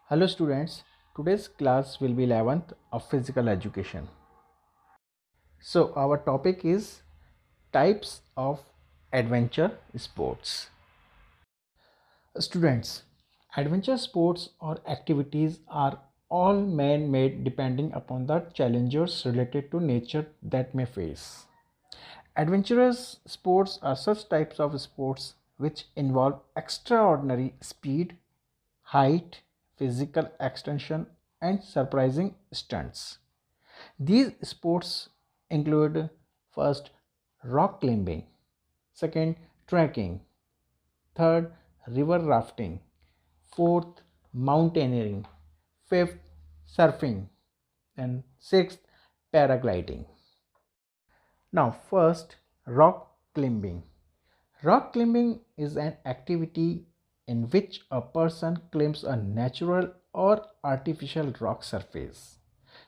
Hello students, today's class will be 11th of physical education. So our topic is types of adventure sports. Students, adventure sports or activities are all man-made depending upon the challenges related to nature that may face. Adventurous sports are such types of sports which involve extraordinary speed, height, physical extension, and surprising stunts. These sports include first rock climbing, second trekking, third river rafting, fourth mountaineering, fifth surfing, and sixth paragliding. Now, first rock climbing. Rock climbing is an activity in which a person climbs a natural or artificial rock surface.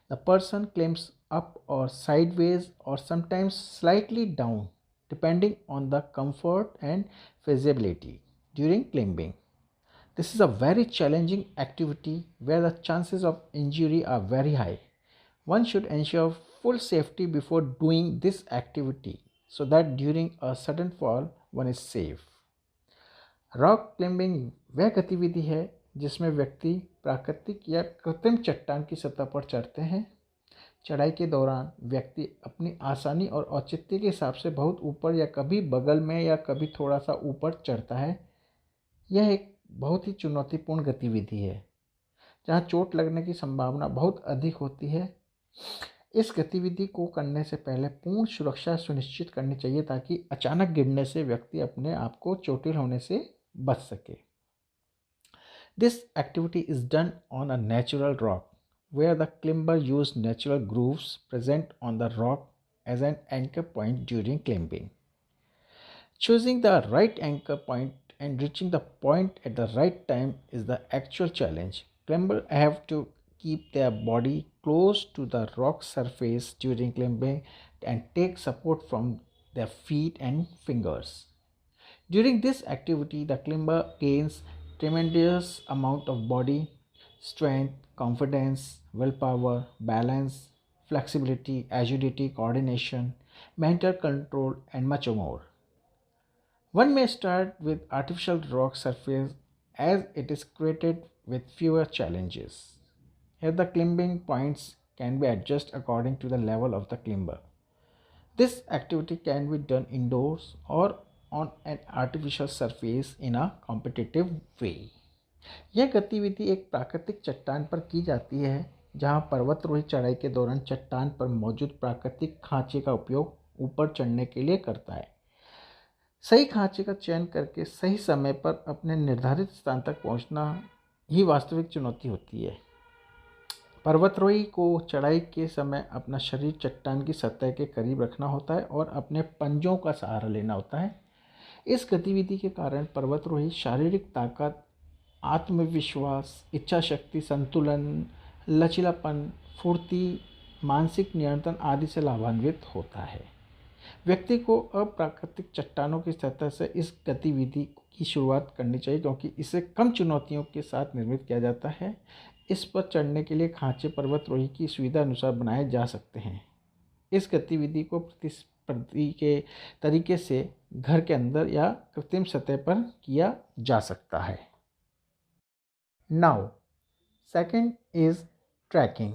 The person climbs up or sideways or sometimes slightly down depending on the comfort and feasibility during climbing. This is a very challenging activity where the chances of injury are very high. One should ensure full safety before doing this activity so that during a sudden fall one is safe. Rock climbing वह गतिविधि है जिसमें व्यक्ति प्राकृतिक या कृत्रिम चट्टान की सतह पर चढ़ते हैं। चढ़ाई के दौरान व्यक्ति अपनी आसानी और औचित्य के हिसाब से बहुत ऊपर या कभी बगल में या कभी थोड़ा सा ऊपर चढ़ता है। यह एक बहुत ही चुनौतीपूर्ण गतिविधि है जहाँ चोट लगने की संभावना बहुत अधिक होती है। इस गतिविधि को करने से पहले पूर्ण सुरक्षा सुनिश्चित करनी चाहिए ताकि अचानक गिरने से व्यक्ति अपने आप को चोटिल होने से बच सके। This activity is done on a natural rock where the climber used natural grooves present on the rock as an anchor point during climbing. Choosing the right anchor point and reaching the point at the right time is the actual challenge. Climbers have to keep their body close to the rock surface during climbing and take support from their feet and fingers. During this activity, the climber gains tremendous amount of body strength, confidence, willpower, balance, flexibility, agility, coordination, mental control, and much more. One may start with artificial rock surface as it is created with fewer challenges. Here the climbing points can be adjusted according to the level of the climber. This activity can be done indoors or on an artificial surface in a competitive way. यह गतिविधि एक प्राकृतिक चट्टान पर की जाती है जहां पर्वतारोही चढ़ाई के दौरान चट्टान पर मौजूद प्राकृतिक खांचे का उपयोग ऊपर चढ़ने के लिए करता है। सही खांचे का चयन करके सही समय पर अपने निर्धारित स्थान तक पहुंचना ही वास्तविक चुनौती होती है। पर्वतारोही को चढ़ाई के समय अपना शरीर चट्टान की सतह के करीब रखना होता है और अपने पंजों का सहारा लेना होता है। इस गतिविधि के कारण पर्वतारोही शारीरिक ताकत, आत्मविश्वास, इच्छा शक्ति, संतुलन, लचीलापन, फुर्ती, मानसिक नियंत्रण आदि से लाभान्वित होता है। व्यक्ति को अप्राकृतिक चट्टानों की सतह से इस गतिविधि की शुरुआत करनी चाहिए क्योंकि इसे कम चुनौतियों के साथ निर्मित किया जाता है। इस पर चढ़ने के लिए खांचे पर्वतारोही की सुविधा अनुसार बनाए जा सकते हैं। इस गतिविधि को प्रतिस्पर्धी के तरीके से घर के अंदर या कृत्रिम सतह पर किया जा सकता है। Now, second is trekking.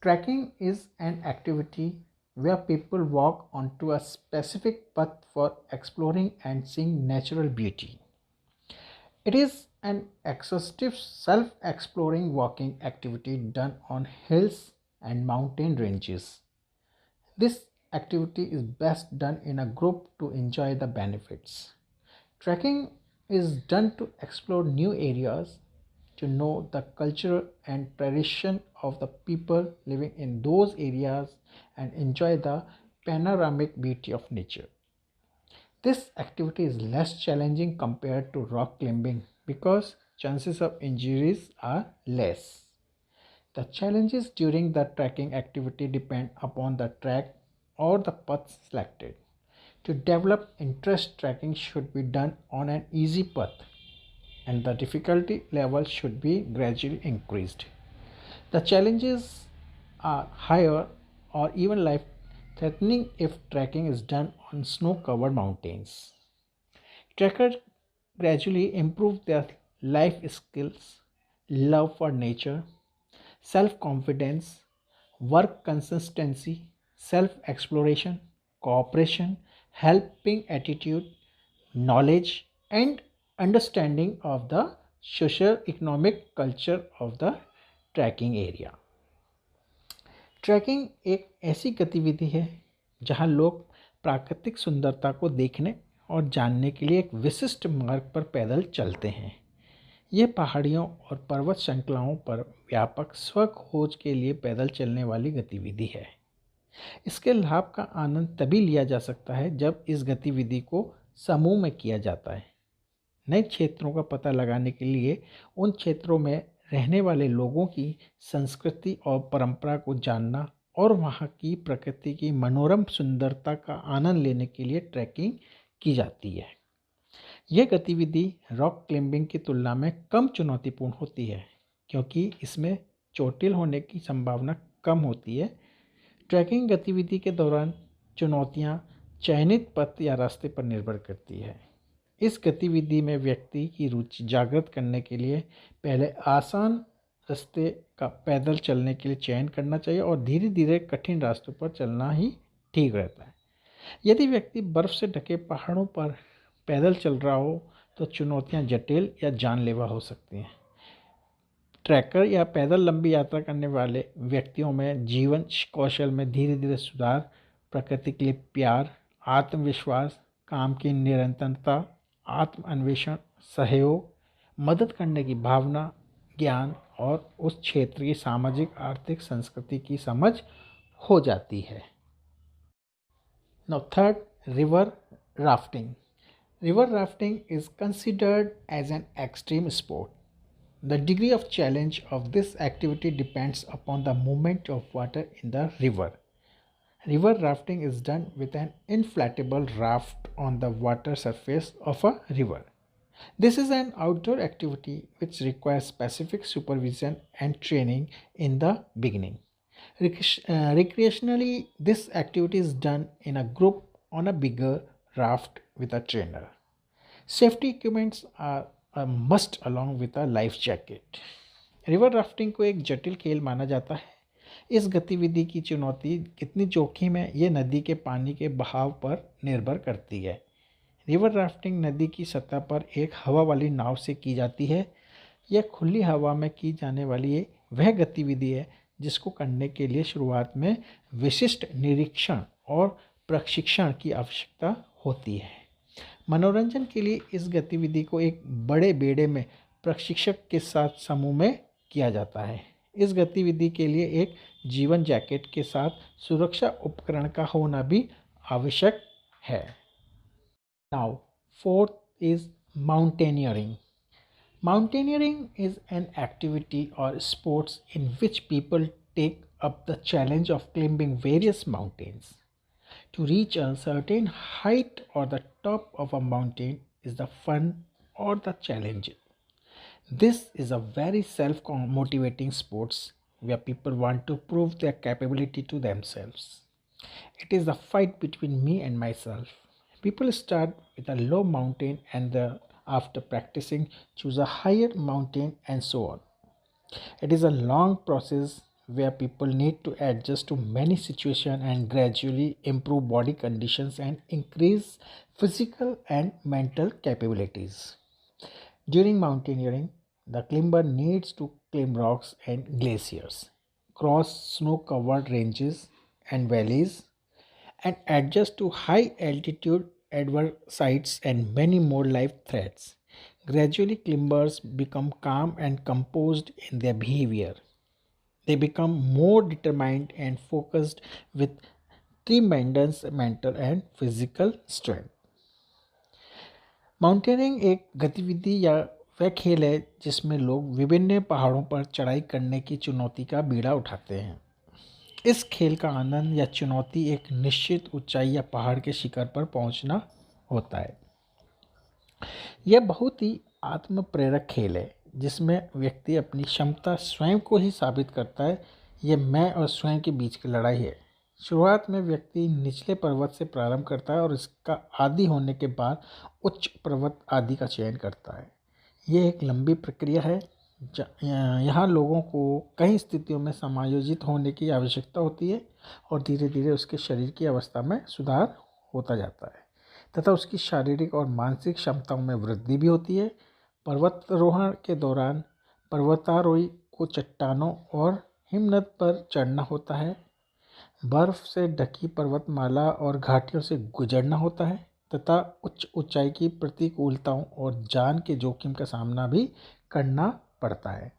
Trekking is an activity where people walk onto a specific path for exploring and seeing natural beauty. It is an exhaustive self-exploring walking activity done on hills and mountain ranges. This activity is best done in a group to enjoy the benefits. Trekking is done to explore new areas, to know the culture and tradition of the people living in those areas and enjoy the panoramic beauty of nature. This activity is less challenging compared to rock climbing because chances of injuries are less. The challenges during the trekking activity depend upon the track or the path selected. To develop interest, trekking should be done on an easy path. and the difficulty level should be gradually increased. The challenges are higher or even life threatening if trekking is done on snow covered mountains. Trekkers gradually improve their life skills, love for nature, self confidence, work consistency, self exploration, cooperation, helping attitude, knowledge, and understanding of the social economic culture of the trekking area. Trekking एक ऐसी गतिविधि है जहां लोग प्राकृतिक सुंदरता को देखने और जानने के लिए एक विशिष्ट मार्ग पर पैदल चलते हैं। ये पहाड़ियों और पर्वत श्रृंखलाओं पर व्यापक स्व खोज के लिए पैदल चलने वाली गतिविधि है। इसके लाभ का आनंद तभी लिया जा सकता है जब इस गतिविधि को समूह में किया जाता है। नए क्षेत्रों का पता लगाने के लिए उन क्षेत्रों में रहने वाले लोगों की संस्कृति और परंपरा को जानना और वहाँ की प्रकृति की मनोरम सुंदरता का आनंद लेने के लिए ट्रैकिंग की जाती है। यह गतिविधि रॉक क्लाइंबिंग की तुलना में कम चुनौतीपूर्ण होती है क्योंकि इसमें चोटिल होने की संभावना कम होती है। ट्रैकिंग गतिविधि के दौरान चुनौतियाँ चयनित पथ या रास्ते पर निर्भर करती है। इस गतिविधि में व्यक्ति की रुचि जागृत करने के लिए पहले आसान रास्ते का पैदल चलने के लिए चयन करना चाहिए और धीरे धीरे कठिन रास्तों पर चलना ही ठीक रहता है। यदि व्यक्ति बर्फ़ से ढके पहाड़ों पर पैदल चल रहा हो तो चुनौतियां जटिल या जानलेवा हो सकती हैं। ट्रैकर या पैदल लंबी यात्रा करने वाले व्यक्तियों में जीवन कौशल में धीरे धीरे सुधार, प्रकृति के लिए प्यार, आत्मविश्वास, काम की निरंतरता, आत्म अन्वेषण, सहयोग, मदद करने की भावना, ज्ञान और उस क्षेत्र की सामाजिक आर्थिक संस्कृति की समझ हो जाती है। Now third, river rafting. River rafting is considered as an extreme sport. The degree of challenge of this activity depends upon the movement of water in the river. River rafting is done with an inflatable raft on the water surface of a river. This is an outdoor activity which requires specific supervision and training in the beginning. Recreationally, this activity is done in a group on a bigger raft with a trainer. Safety equipments are a must along with a life jacket. River rafting को एक जटिल खेल माना जाता है। इस गतिविधि की चुनौती कितनी जोखिम है ये नदी के पानी के बहाव पर निर्भर करती है। रिवर राफ्टिंग नदी की सतह पर एक हवा वाली नाव से की जाती है। यह खुली हवा में की जाने वाली वह गतिविधि है जिसको करने के लिए शुरुआत में विशिष्ट निरीक्षण और प्रशिक्षण की आवश्यकता होती है। मनोरंजन के लिए इस गतिविधि को एक बड़े बेड़े में प्रशिक्षक के साथ समूह में किया जाता है। इस गतिविधि के लिए एक जीवन जैकेट के साथ सुरक्षा उपकरण का होना भी आवश्यक है। Now, fourth is mountaineering. Mountaineering is an activity or sports in which people take up the challenge of climbing various mountains. To reach a certain height or the top of a mountain is the fun or the challenge. This is a very self-motivating sports where people want to prove their capability to themselves. It is a fight between me and myself. People start with a low mountain and after practicing choose a higher mountain and so on. It is a long process where people need to adjust to many situations and gradually improve body conditions and increase physical and mental capabilities. During mountaineering, the climber needs to climb rocks and glaciers, cross snow-covered ranges and valleys, and adjust to high altitude adverse sites and many more life threats. Gradually, climbers become calm and composed in their behavior. They become more determined and focused with tremendous mental and physical strength. Mountaineering एक गतिविधि या वह खेल है जिसमें लोग विभिन्न पहाड़ों पर चढ़ाई करने की चुनौती का बीड़ा उठाते हैं। इस खेल का आनंद या चुनौती एक निश्चित ऊंचाई या पहाड़ के शिखर पर पहुंचना होता है। यह बहुत ही आत्म प्रेरक खेल है जिसमें व्यक्ति अपनी क्षमता स्वयं को ही साबित करता है। ये मैं और स्वयं के बीच की लड़ाई है। शुरुआत में व्यक्ति निचले पर्वत से प्रारंभ करता है और इसका आदी होने के बाद उच्च पर्वत आदि का चयन करता है। ये एक लंबी प्रक्रिया है। यहाँ लोगों को कई स्थितियों में समायोजित होने की आवश्यकता होती है और धीरे धीरे उसके शरीर की अवस्था में सुधार होता जाता है तथा उसकी शारीरिक और मानसिक क्षमताओं में वृद्धि भी होती है। पर्वतारोहण के दौरान पर्वतारोही को चट्टानों और हिमनद पर चढ़ना होता है, बर्फ से ढकी पर्वतमाला और घाटियों से गुजरना होता है तथा उच्च ऊंचाई की प्रतिकूलताओं और जान के जोखिम का सामना भी करना पड़ता है।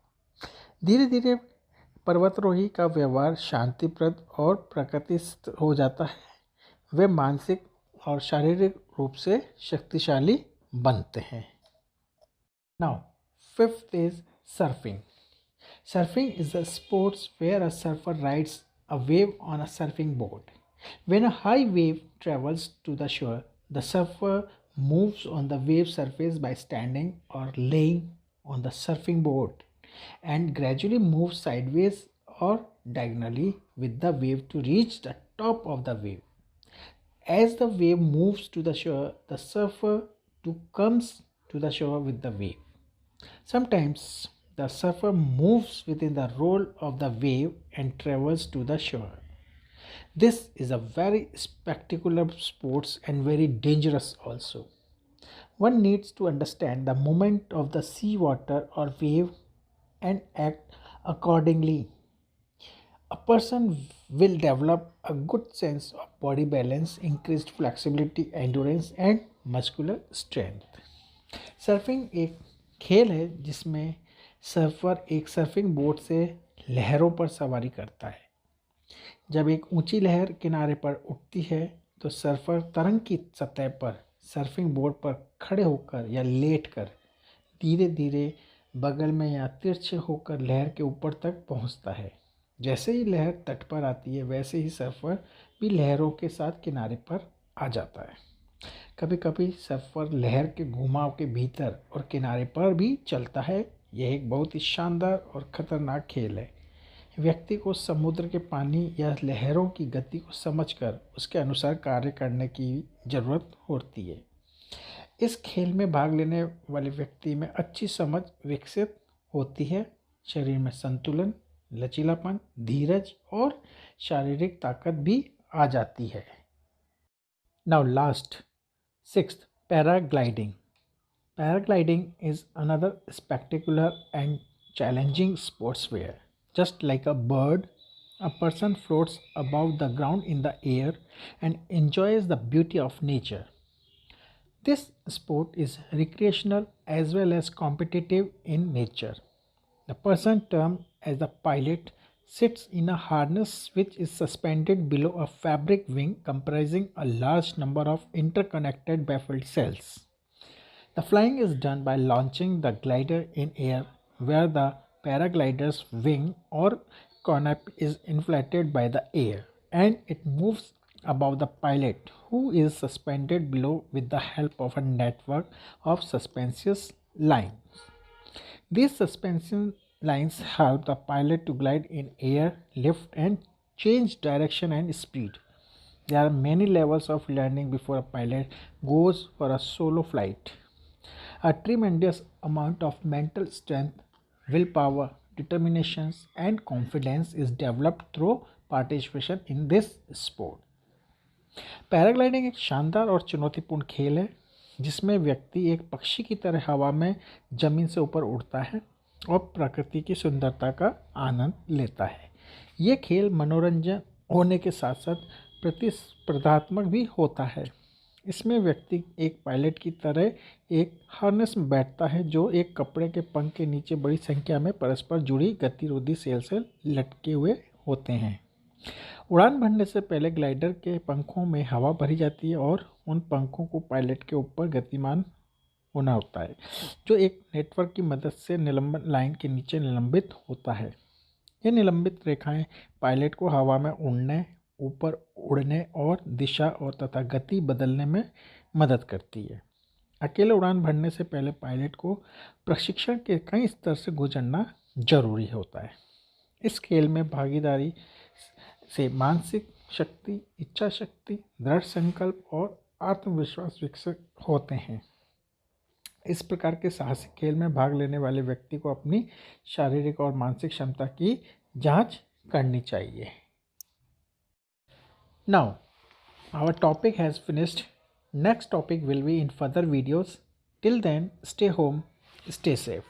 धीरे धीरे पर्वतारोही का व्यवहार शांतिप्रद और प्रकृतिस्थ हो जाता है। वे मानसिक और शारीरिक रूप से शक्तिशाली बनते हैं। Now fifth is surfing. Surfing is a sport where a surfer rides a wave on a surfing board. When a high wave travels to the shore, the surfer moves on the wave surface by standing or laying on the surfing board and gradually moves sideways or diagonally with the wave to reach the top of the wave. As the wave moves to the shore, the surfer too comes to the shore with the wave. Sometimes the surfer moves within the roll of the wave and travels to the shore. This is a very spectacular sport and very dangerous also. One needs to understand the movement of the sea water or wave and act accordingly. A person will develop a good sense of body balance, increased flexibility, endurance and muscular strength. Surfing एक खेल है जिसमें surfer एक surfing boat से लहरों पर सवारी करता है। जब एक ऊंची लहर किनारे पर उठती है तो सर्फर तरंग की सतह पर सर्फिंग बोर्ड पर खड़े होकर या लेटकर धीरे धीरे बगल में या तिरछे होकर लहर के ऊपर तक पहुंचता है। जैसे ही लहर तट पर आती है वैसे ही सर्फर भी लहरों के साथ किनारे पर आ जाता है। कभी कभी सर्फर लहर के घुमाव के भीतर और किनारे पर भी चलता है। यह एक बहुत ही शानदार और ख़तरनाक खेल है। व्यक्ति को समुद्र के पानी या लहरों की गति को समझकर उसके अनुसार कार्य करने की ज़रूरत होती है। इस खेल में भाग लेने वाले व्यक्ति में अच्छी समझ विकसित होती है। शरीर में संतुलन, लचीलापन, धीरज और शारीरिक ताकत भी आ जाती है। Now last, sixth, paragliding. Paragliding is another spectacular and challenging sportswear. Just like a bird, a person floats above the ground in the air and enjoys the beauty of nature. This sport is recreational as well as competitive in nature. The person termed as the pilot sits in a harness which is suspended below a fabric wing comprising a large number of interconnected baffled cells. The flying is done by launching the glider in air where the paraglider's wing or canopy is inflated by the air and it moves above the pilot who is suspended below with the help of a network of suspension lines. These suspension lines help the pilot to glide in air, lift and change direction and speed. There are many levels of learning before a pilot goes for a solo flight. A tremendous amount of mental strength, willpower, determination and confidence is developed through participation in this sport. Paragliding एक शानदार और चुनौतीपूर्ण खेल है जिसमें व्यक्ति एक पक्षी की तरह हवा में ज़मीन से ऊपर उड़ता है और प्रकृति की सुंदरता का आनंद लेता है। ये खेल मनोरंजन होने के साथ साथ प्रतिस्पर्धात्मक भी होता है। इसमें व्यक्ति एक पायलट की तरह एक हार्नेस में बैठता है जो एक कपड़े के पंख के नीचे बड़ी संख्या में परस्पर जुड़ी गतिरोधी सेल से लटके हुए होते हैं। उड़ान भरने से पहले ग्लाइडर के पंखों में हवा भरी जाती है और उन पंखों को पायलट के ऊपर गतिमान होना होता है जो एक नेटवर्क की मदद से निलंबन लाइन के नीचे निलंबित होता है। ये निलंबित रेखाएं पायलट को हवा में उड़ने, ऊपर उड़ने और दिशा और तथा गति बदलने में मदद करती है। अकेले उड़ान भरने से पहले पायलट को प्रशिक्षण के कई स्तर से गुजरना जरूरी होता है। इस खेल में भागीदारी से मानसिक शक्ति, इच्छा शक्ति, दृढ़ संकल्प और आत्मविश्वास विकसित होते हैं। इस प्रकार के साहसिक खेल में भाग लेने वाले व्यक्ति को अपनी शारीरिक और मानसिक क्षमता की जांच करनी चाहिए। Now our topic has finished. Next topic will be in further videos. Till then, stay home, stay safe.